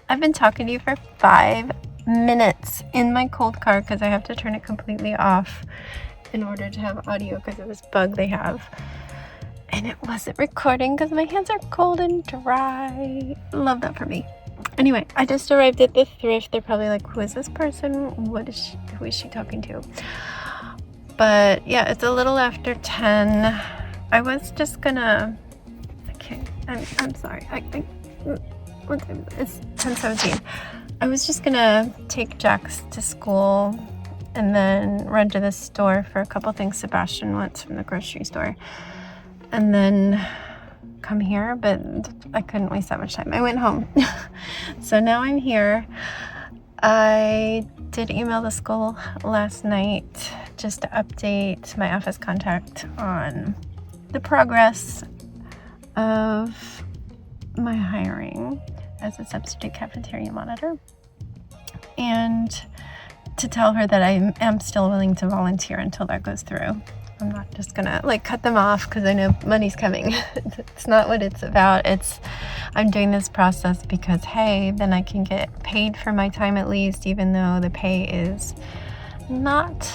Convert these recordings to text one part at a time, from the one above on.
I've been talking to you for 5 minutes in my cold car because I have to turn it completely off in order to have audio because of this bug they have. And it wasn't recording because my hands are cold and dry. Love that for me. Anyway, I just arrived at the Thrift. They're probably like, who is this person? Who is she talking to? But yeah, it's a little after 10. I was just gonna, I'm sorry. What time is it? It's 10:17. I was just gonna take Jax to school and then run to the store for a couple things Sebastian wants from the grocery store. And then come here, but I couldn't waste that much time. I went home. So now I'm here. I did email the school last night just to update my office contact on the progress of my hiring as a substitute cafeteria monitor, and to tell her that I am still willing to volunteer until that goes through. I'm not just gonna cut them off because I know money's coming. It's not what it's about. I'm doing this process because, hey, then I can get paid for my time at least, even though the pay is not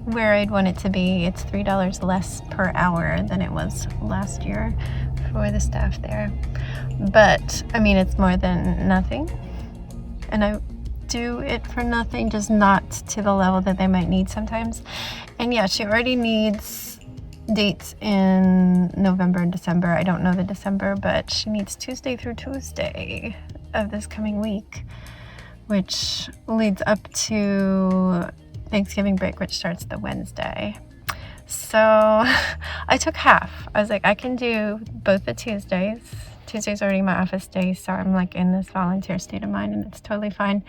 where I'd want it to be. It's $3 less per hour than it was last year for the staff there. But I mean, it's more than nothing. And I do it for nothing, just not to the level that they might need sometimes. And yeah, she already needs dates in November and December. I don't know the December, but she needs Tuesday through Tuesday of this coming week, which leads up to Thanksgiving break, which starts the Wednesday. So I took half. I was like, I can do both the Tuesdays. Tuesday's already my office day, so I'm in this volunteer state of mind, and it's totally fine.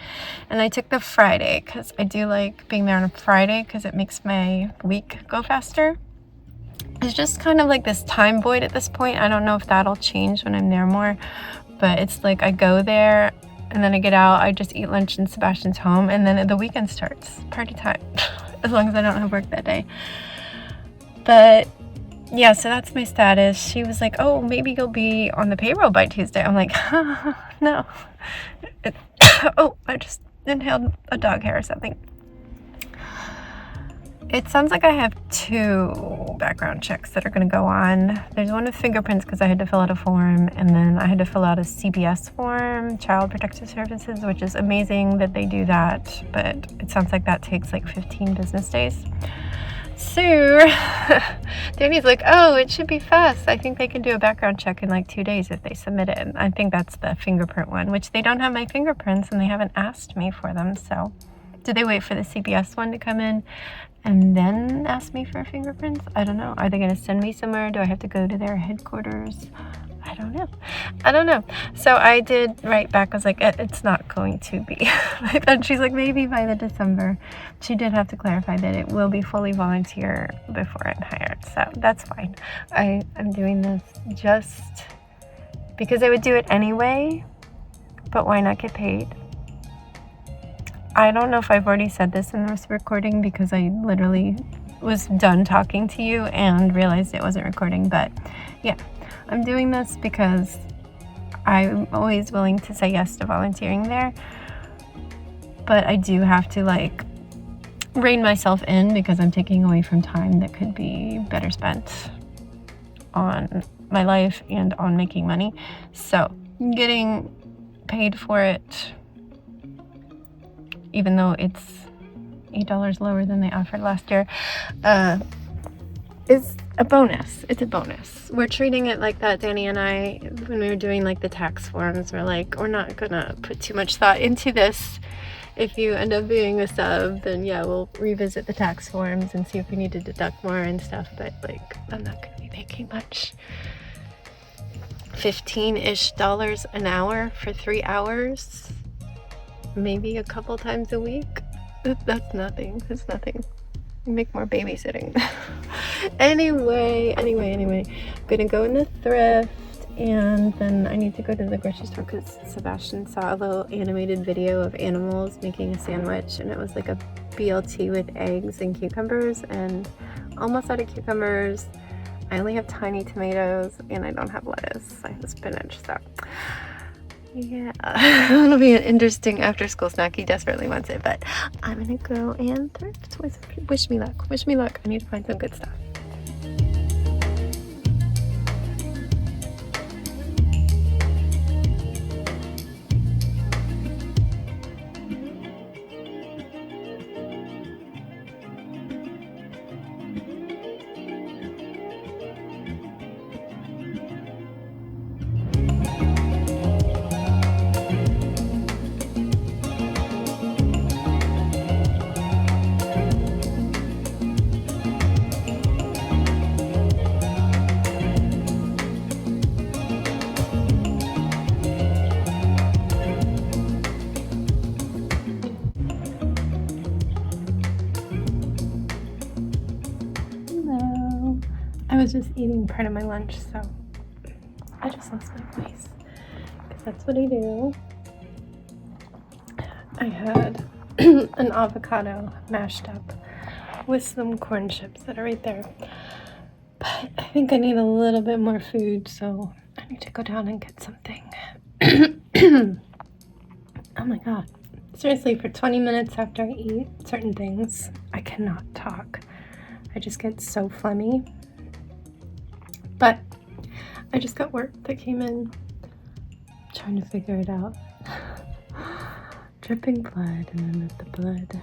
And I took the Friday because I do like being there on a Friday because it makes my week go faster. It's just kind of like this time void at this point. I don't know if that'll change when I'm there more, but it's like I go there and then I get out, I just eat lunch in Sebastian's home, and then the weekend starts. Party time. As long as I don't have work that day. But yeah, so that's my status. She was like, oh, maybe you'll be on the payroll by Tuesday. I'm like, no. Oh, I just inhaled a dog hair or something. It sounds like I have 2 background checks that are going to go on. There's one with fingerprints because I had to fill out a form, and then I had to fill out a CPS form, Child Protective Services, which is amazing that they do that, but it sounds like that takes 15 business days. So Danny's like, oh, it should be fast. I think they can do a background check in 2 days if they submit it. And I think that's the fingerprint one, which they don't have my fingerprints and they haven't asked me for them. So did they wait for the CPS one to come in and then ask me for fingerprints? I don't know. Are they going to send me somewhere? Do I have to go to their headquarters? I don't know. So I did write back. I was like, it's not going to be. And she's like, maybe by the December. She did have to clarify that it will be fully volunteer before I'm hired. So that's fine. I'm doing this just because I would do it anyway, but why not get paid? I don't know if I've already said this in this recording because I literally was done talking to you and realized it wasn't recording, but yeah. I'm doing this because I'm always willing to say yes to volunteering there, but I do have to rein myself in because I'm taking away from time that could be better spent on my life and on making money. So getting paid for it, even though it's $8 lower than they offered last year, is a bonus. It's a bonus. We're treating it like that. Danny and I, when we were doing the tax forms, we're not gonna put too much thought into this. If you end up being a sub, then yeah, we'll revisit the tax forms and see if we need to deduct more and stuff, but I'm not gonna be making much. $15-ish an hour for 3 hours, maybe a couple times a week. That's nothing. Make more babysitting. Anyway, I'm gonna go in the Thrift, and then I need to go to the grocery store because Sebastian saw a little animated video of animals making a sandwich, and it was a BLT with eggs and cucumbers, and almost out of cucumbers. I only have tiny tomatoes, and I don't have lettuce. I have spinach, so Yeah, it'll be an interesting after-school snack. He desperately wants it, but I'm gonna go and thrift. Wish me luck. Wish me luck. I need to find some good stuff. Hello. I was just eating part of my lunch, so I just lost my voice because that's what I do. I had an avocado mashed up with some corn chips that are right there. But I think I need a little bit more food, so I need to go down and get something. Oh my god. Seriously, for 20 minutes after I eat certain things, I cannot talk. I just get so phlegmy. But I just got work that came in. Trying to figure it out. Dripping blood, and then with the blood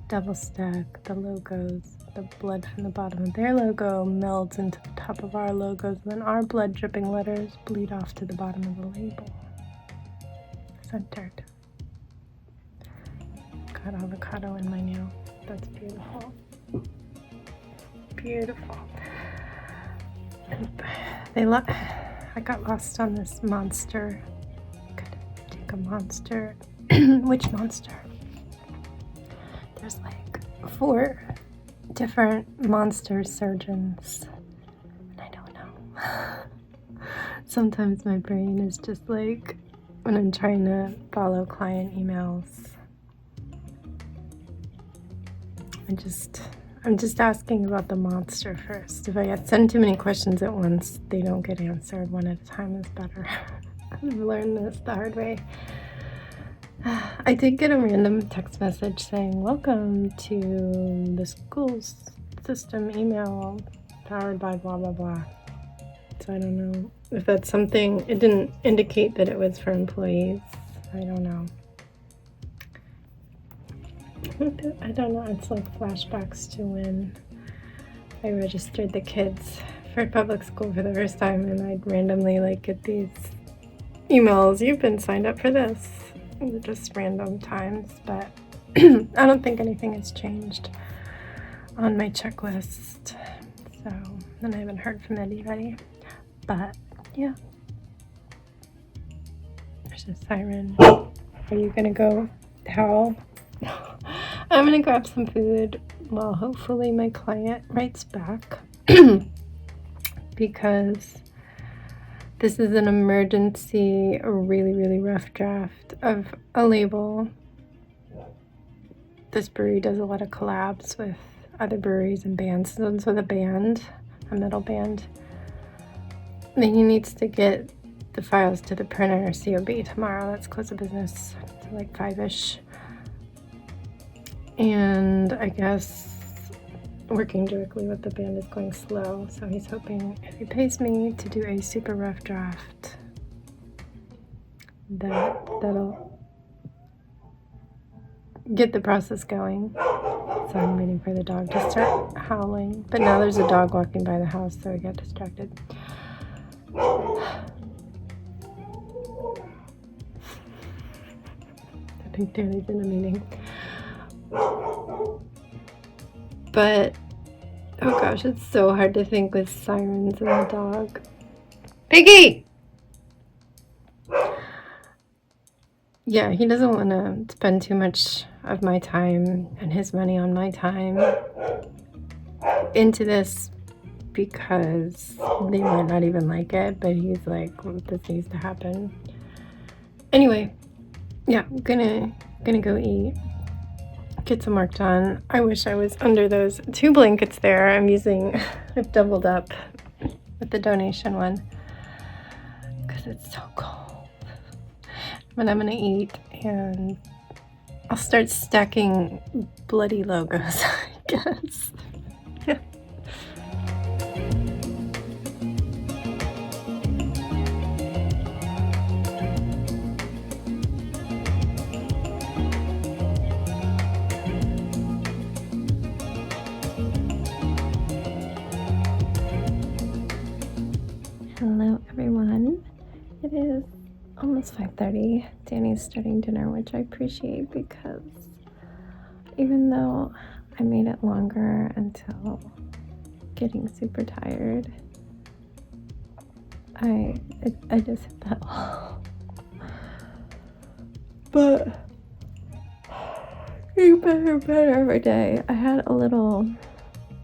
double stack the logos. The blood from the bottom of their logo melds into the top of our logos, and then our blood dripping letters bleed off to the bottom of the label. Centered. Got avocado in my nail. That's beautiful. Beautiful. And I got lost on this monster. Gotta take a monster. Which monster? There's like 4 different monster surgeons. And I don't know. Sometimes my brain is just like when I'm trying to follow client emails. I'm just asking about the monster first. If I send too many questions at once, they don't get answered. One at a time is better. I've learned this the hard way. I did get a random text message saying, welcome to the school system email powered by blah, blah, blah. So I don't know if that's something. It didn't indicate that it was for employees. I don't know. I don't know. It's like flashbacks to when I registered the kids for public school for the first time, and I'd randomly like get these emails. You've been signed up for this. Just random times, but I don't think anything has changed on my checklist. So, and I haven't heard from anybody. But yeah, there's a siren. Are you gonna go howl? I'm gonna grab some food while hopefully my client writes back because this is an emergency, a really, really rough draft of a label. This brewery does a lot of collabs with other breweries and bands. So it's with a band, a metal band. And he needs to get the files to the printer COB tomorrow. That's close of business to like 5-ish. And I guess working directly with the band is going slow, so he's hoping if he pays me to do a super rough draft, that'll get the process going. So I'm waiting for the dog to start howling, but now there's a dog walking by the house, so I got distracted. I think Danny's in a meeting. But, oh gosh, it's so hard to think with sirens and the dog. Piggy! Yeah, he doesn't want to spend too much of my time and his money on my time into this because they might not even like it, but he's like, well, this needs to happen. Anyway, yeah, I'm gonna go eat. Get some work done. I wish I was under those 2 blankets there. I've doubled up with the donation one because it's so cold. what I'm gonna eat, and I'll start stacking bloody logos, I guess. Hello everyone. It is almost 5:30. Danny's starting dinner, which I appreciate because even though I made it longer until getting super tired, I just hit that wall. But you better every day. I had a little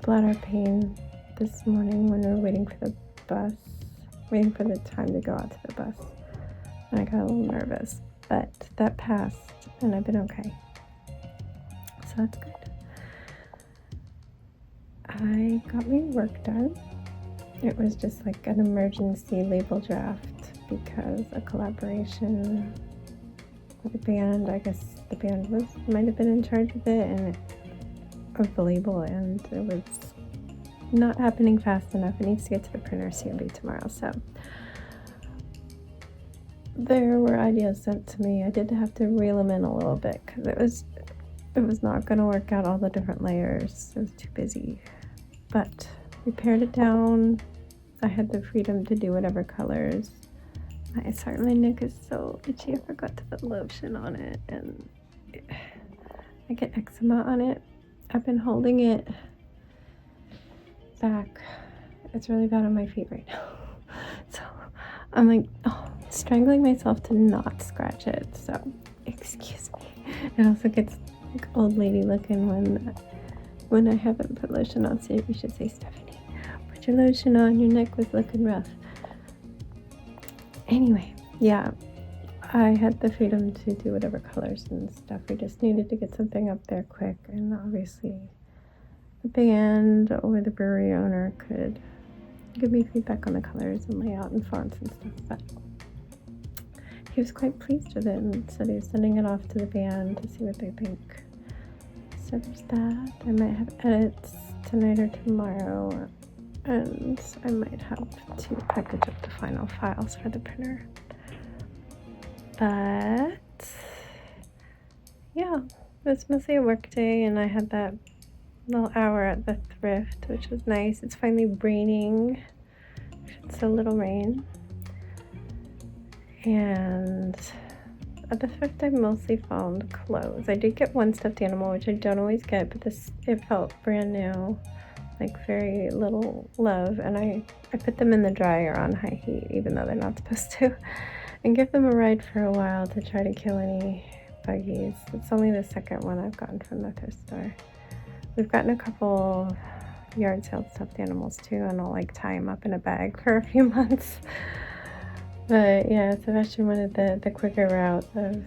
bladder pain this morning when we were waiting for the bus, waiting for the time to go out to the bus. And I got a little nervous, but that passed and I've been okay. So that's good. I got my work done. It was just like an emergency label draft because a collaboration with a band, I guess the band might have been in charge of it of the label, and it was not happening fast enough. It needs to get to the printer CMB tomorrow, so there were ideas sent to me. I did have to reel them in a little bit because it was not going to work out all the different layers. It was too busy, but we pared it down. I had the freedom to do whatever colors. Sorry, my neck is so itchy. I forgot to put lotion on it, and I get eczema on it. I've been holding it back. It's really bad on my feet right now. So I'm like, strangling myself to not scratch it. So excuse me. It also gets like old lady looking when I haven't put lotion on. So you should say, Stephanie, put your lotion on. Your neck was looking rough. Anyway, yeah, I had the freedom to do whatever colors and stuff. We just needed to get something up there quick, and obviously the band or the brewery owner could give me feedback on the colors and layout and fonts and stuff, but he was quite pleased with it and said he was sending it off to the band to see what they think. So there's that. I might have edits tonight or tomorrow, and I might have to package up the final files for the printer. But yeah, it was mostly a work day, and I had that little hour at the Thrift, which was nice. It's finally raining. It's a little rain. And at the Thrift I mostly found clothes. I did get one stuffed animal, which I don't always get, but it felt brand new, like very little love, and I put them in the dryer on high heat, even though they're not supposed to, and give them a ride for a while to try to kill any buggies. It's only the second one I've gotten from the thrift store. We've gotten a couple yard sale stuffed animals too, and I'll like tie them up in a bag for a few months. But yeah, Sebastian wanted the quicker route of,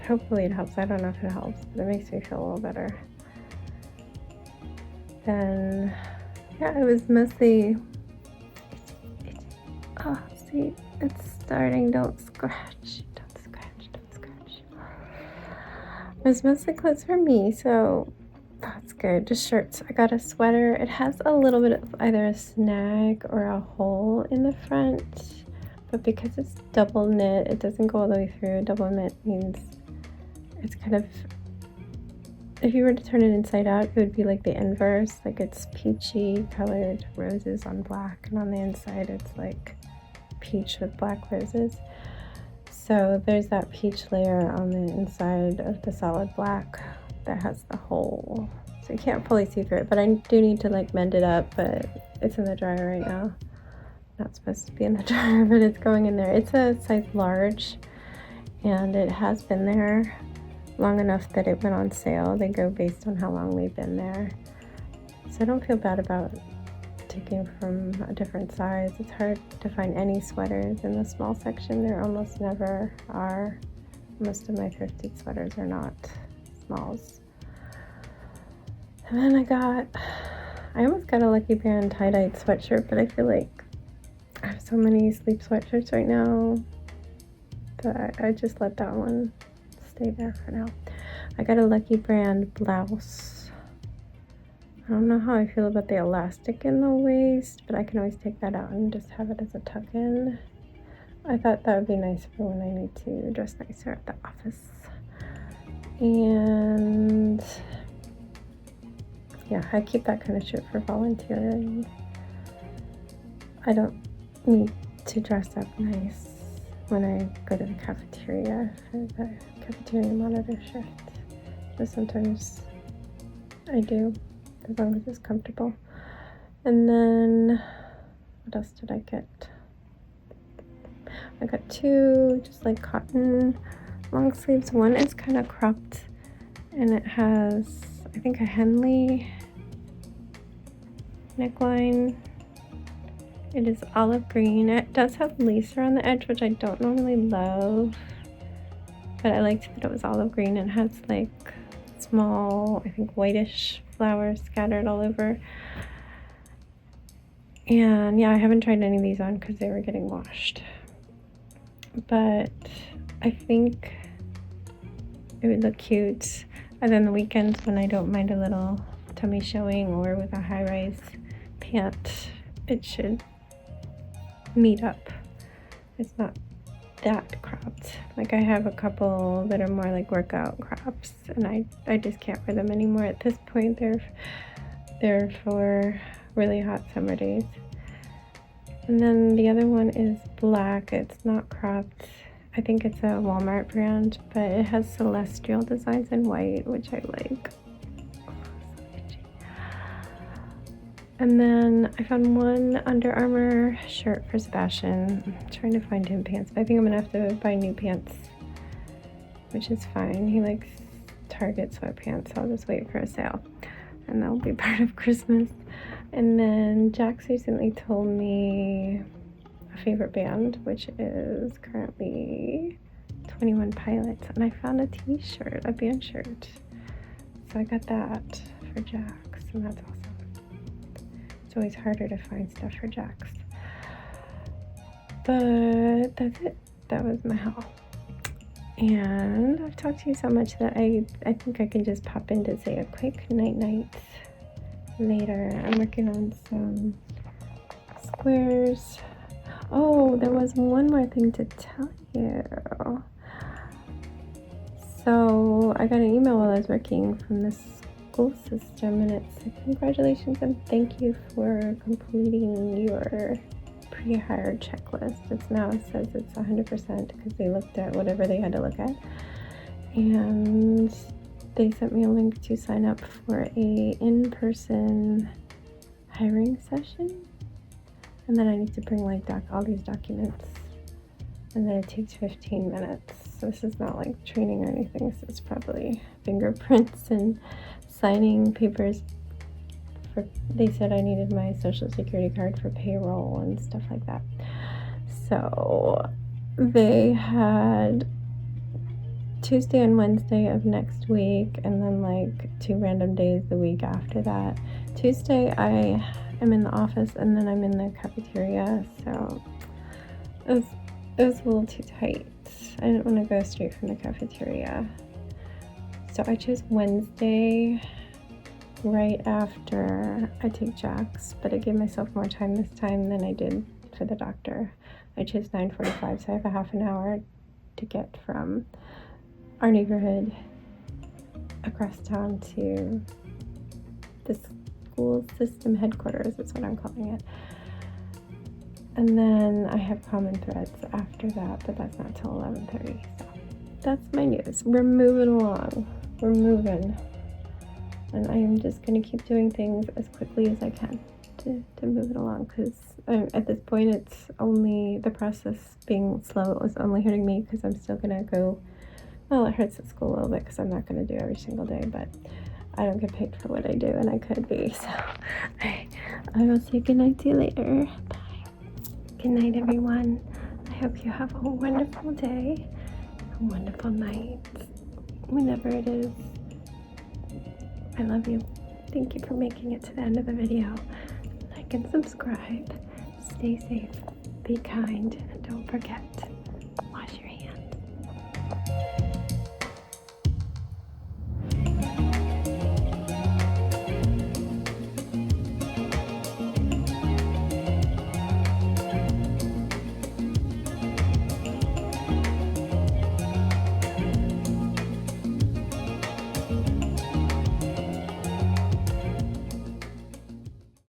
hopefully it helps. I don't know if it helps, but it makes me feel a little better. Then yeah, it was mostly see, it's starting. Don't scratch. It was mostly clothes for me, so that's good. Just shirts. I got a sweater. It has a little bit of either a snag or a hole in the front, but because it's double knit, it doesn't go all the way through. Double knit means it's kind of, if you were to turn it inside out, it would be like the inverse. Like it's peachy colored roses on black, and on the inside it's like peach with black roses. So there's that peach layer on the inside of the solid black that has the hole. So you can't fully see through it, but I do need to like mend it up, but it's in the dryer right now. Not supposed to be in the dryer, but it's going in there. It's a size large, and it has been there long enough that it went on sale. They go based on how long we've been there. So I don't feel bad about taking from a different size. It's hard to find any sweaters in the small section. There almost never are. Most of my thrifted sweaters are not smalls. And then I almost got a Lucky Brand tie-dyed sweatshirt, but I feel like I have so many sleep sweatshirts right now. but I just let that one stay there for now. I got a Lucky Brand blouse. I don't know how I feel about the elastic in the waist, but I can always take that out and just have it as a tuck-in. I thought that would be nice for when I need to dress nicer at the office. And yeah, I keep that kind of shirt for volunteering. I don't need to dress up nice when I go to the cafeteria for the cafeteria monitor shift. But sometimes I do, as long as it's comfortable. And then, what else did I get? I got two just like cotton long sleeves. One is kind of cropped and it has, I think, a Henley neckline. It is olive green. It does have lace around the edge, which I don't normally love, but I liked that it was olive green and has like small, I think, whitish flowers scattered all over. And yeah, I haven't tried any of these on because they were getting washed, but I think it would look cute. And then the weekends when I don't mind a little tummy showing, or with a high-rise pant, it should meet up. It's not that cropped. Like, I have a couple that are more like workout crops, and I just can't wear them anymore at this point. They're for really hot summer days. And then the other one is black. It's not cropped. I think it's a Walmart brand, but it has celestial designs in white, which I like. And then I found one Under Armour shirt for Sebastian. I'm trying to find him pants, but I think I'm gonna have to buy new pants, which is fine. He likes Target sweatpants, so I'll just wait for a sale, and that'll be part of Christmas. And then Jax recently told me a favorite band, which is currently 21 Pilots, and I found a t-shirt, a band shirt. So I got that for Jax, and that's awesome. It's always harder to find stuff for Jax. But that's it. That was my haul. And I've talked to you so much that I think I can just pop in to say a quick night-night later. I'm working on some squares. Oh, there was one more thing to tell you. So I got an email while I was working from the school system, and it said, congratulations and thank you for completing your pre-hire checklist. It now says it's 100% because they looked at whatever they had to look at. And they sent me a link to sign up for a in-person hiring session. And then I need to bring like all these documents, and then it takes 15 minutes. So this is not like training or anything. This is probably fingerprints and signing papers. They said I needed my social security card for payroll and stuff like that. So they had Tuesday and Wednesday of next week, and then like 2 random days the week after that. Tuesday I am in the office, and then I'm in the cafeteria, so it was a little too tight. I didn't want to go straight from the cafeteria, so I chose Wednesday right after I take Jax, but I gave myself more time this time than I did for the doctor. I chose 9:45, so I have a half an hour to get from our neighborhood across town to the school system headquarters, is what I'm calling it. And then I have common threads after that, but that's not till 11:30. So that's my news. We're moving along. We're moving. And I am just going to keep doing things as quickly as I can to move it along, because at this point it's only the process being slow is only hurting me, because I'm still going to go, well, it hurts at school a little bit because I'm not going to do every single day, but I don't get paid for what I do, and I could be. So I will say goodnight to you later. Bye. Good night, everyone. I hope you have a wonderful day, a wonderful night, whenever it is. I love you. Thank you for making it to the end of the video. Like and subscribe. Stay safe. Be kind. And don't forget